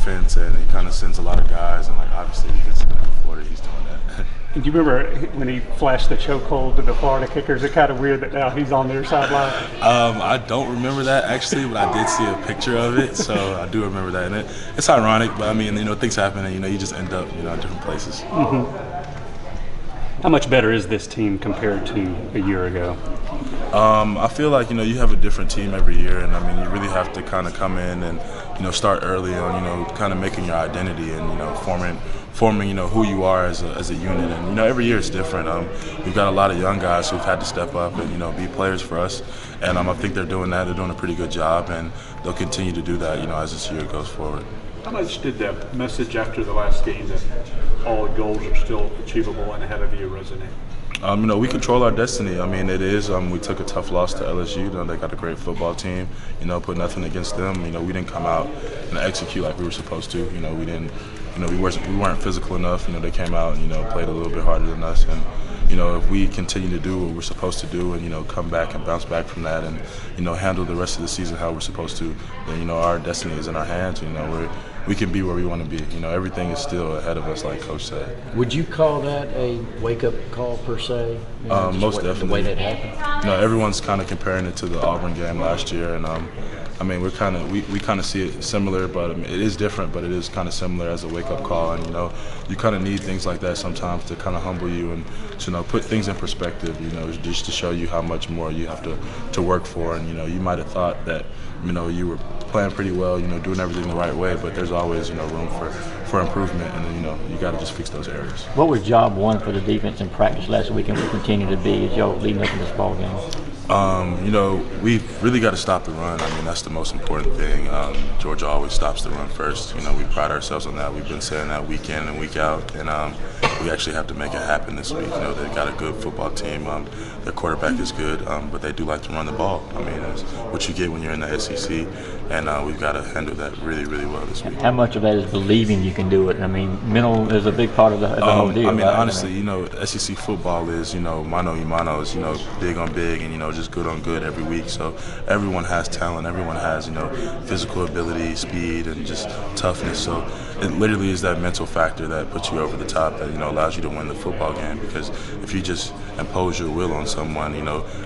defense, and he kind of sends a lot of guys, and like obviously you can see that in Florida he's doing that. Do you remember when he flashed the chokehold to the Florida kickers? It's kind of weird that now he's on their sideline. I don't remember that actually, but I did see a picture of it, so I do remember that. And it's ironic, but I mean, things happen, and you just end up, in different places. How much better is this team compared to a year ago? I feel like you have a different team every year, and I mean you really have to kind of come in and start early on kind of making your identity and forming who you are as a unit. And every year it's different. We've got a lot of young guys who've had to step up and be players for us, and I think they're doing that. They're doing a pretty good job, and they'll continue to do that as this year goes forward. How much did the message after the last game that all the goals are still achievable and ahead of you resonate? We control our destiny. I mean, it is. We took a tough loss to LSU. They got a great football team. Put nothing against them. We didn't come out and execute like we were supposed to. We didn't. We weren't physical enough. They came out and played a little bit harder than us. And if we continue to do what we're supposed to do and come back and bounce back from that and handle the rest of the season how we're supposed to, then our destiny is in our hands. We can be where we want to be. Everything is still ahead of us, like Coach said. Would you call that a wake-up call per se? Most definitely. The way that happened. Everyone's kind of comparing it to the Auburn game last year, and I mean, we kind of see it similar, but it is different. But it is kind of similar as a wake-up call, and you kind of need things like that sometimes to kind of humble you and to put things in perspective. Just to show you how much more you have to work for, and you might have thought that you were playing pretty well, doing everything the right way, but there's always room for improvement, and you got to just fix those areas. What was job one for the defense in practice last week, and will continue to be as y'all leading up in this ball game? We've really got to stop the run. I mean, that's the most important thing. Georgia always stops the run first. We pride ourselves on that. We've been saying that week in and week out, and we actually have to make it happen this week. They've got a good football team. Their quarterback is good, but they do like to run the ball. I mean, that's what you get when you're in the SEC, and we've got to handle that really, really well this week. How much of that is believing you can do it? I mean, mental is a big part of the whole deal. I mean, right? honestly, SEC football is, mano y mano, is, big on big, and, just good on good every week. So everyone has talent. Everyone has, physical ability, speed, and just toughness. So it literally is that mental factor that puts you over the top that, allows you to win the football game. Because if you just impose your will on someone,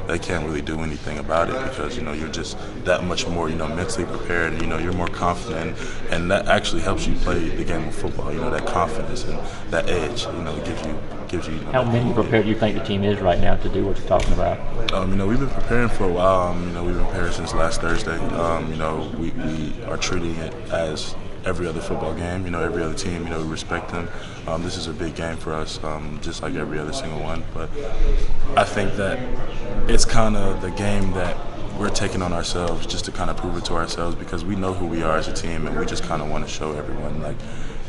they can't really do anything about it because, you're just that much more, mentally prepared, and, you're more confident, and that actually helps you play the game of football, that confidence and that edge, gives you. How many prepared do you think the team is right now to do what you're talking about? We've been preparing for a while. We've been preparing since last Thursday. We are treating it as every other football game. Every other team. We respect them. This is a big game for us, just like every other single one. But I think that it's kind of the game that we're taking on ourselves just to kind of prove it to ourselves because we know who we are as a team, and we just kind of want to show everyone like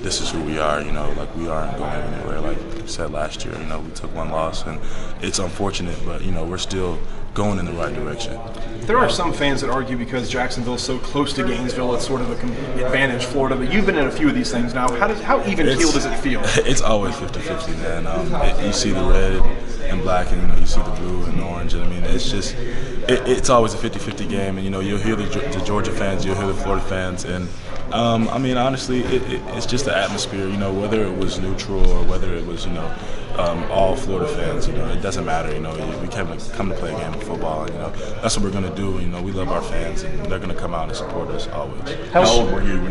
this is who we are. Like we aren't going anywhere. Like I said last year, we took one loss, and it's unfortunate, but we're still going in the right direction. There are some fans that argue because Jacksonville is so close to Gainesville, it's sort of an advantage Florida. But you've been in a few of these things now. How even-keeled does it feel? It's always 50-50, man. You see the red and black, and you see the blue and orange. And I mean, it's just it's always a 50-50 game. And you'll hear the Georgia fans, you'll hear the Florida fans, and I mean, honestly, it's just the atmosphere. Whether it was neutral or whether it was all Florida fans. It doesn't matter. We come to play a game of football. That's what we're gonna do. We love our fans, and they're gonna come out and support us always. How old were you when